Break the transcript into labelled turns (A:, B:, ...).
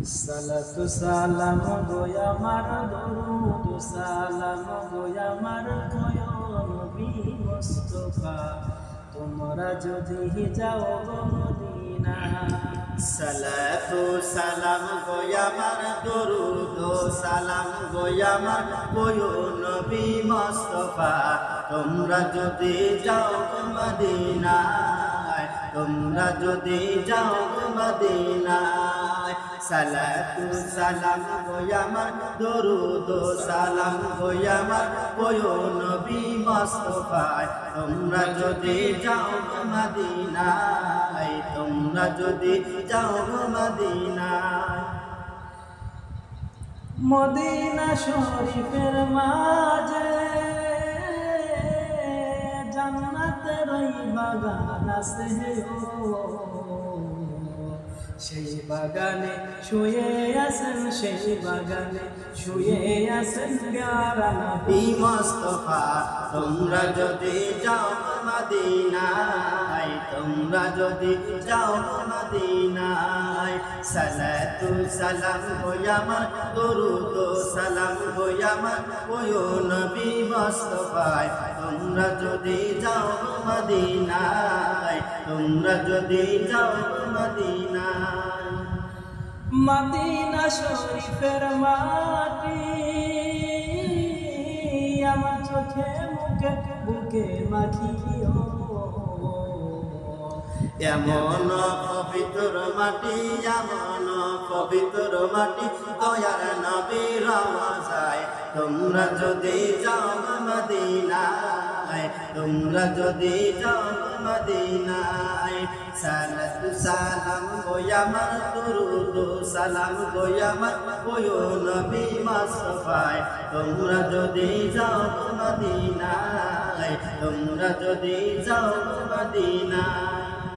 A: সালাতু সালাম গো আমার দরুদ সালাম গো আমার কয় নবী মুস্তাফা তোমরা যদি যাও গো মদিনা।
B: সালাতু সালাম গো আমার দরুদ সালাম গো আমার কয় নবী মুস্তাফা তোমরা যদি যাও গো মদিনায়, তোমরা যদি যাও গো মদিনায়। সালাতু সালাম গো আমার দরুদ সালাম গো আমার কয় নবী মুস্তাফা তোমরা যদি যাও গো মদিনায়, তোমরা যদি যাও গো মদিনায়।
A: মদিনা শরীফের মাঝে জান্নাতের ওই বাগান আছে ও, সেই বাগানে শুয়ে আছেন, সেই বাগানে শুয়ে আছেন প্যারা নবী
B: মুস্তাফা তোমরা যদি যাও মদিনায়, তোমরা যদি যাও মদিনায়। সালাতু সালাম গো আমার দরুদ সালাম গো আমার ওই নবী মুস্তাফা তোমরা যদি যাও মদিনায়, তোমরা যদি যাও মদিনায়।
A: মদিনা শরীফের মাটি আমার চোখে মুখে বুকে মাখিও,
B: এমন পবিত্র মাটি, এমন পবিত্র মাটি দয়ার নবীর রওজায় তোমরা যদি যাও মদিনায়, তোমরা যদি যাও মদিনায়। সালাতু সালাম গো আমার দরুদ সালাম গো আমার ওই নবী মুস্তাফা তোমরা যদি যাও মদিনায়, তোমরা যদি যাও মদিনায়।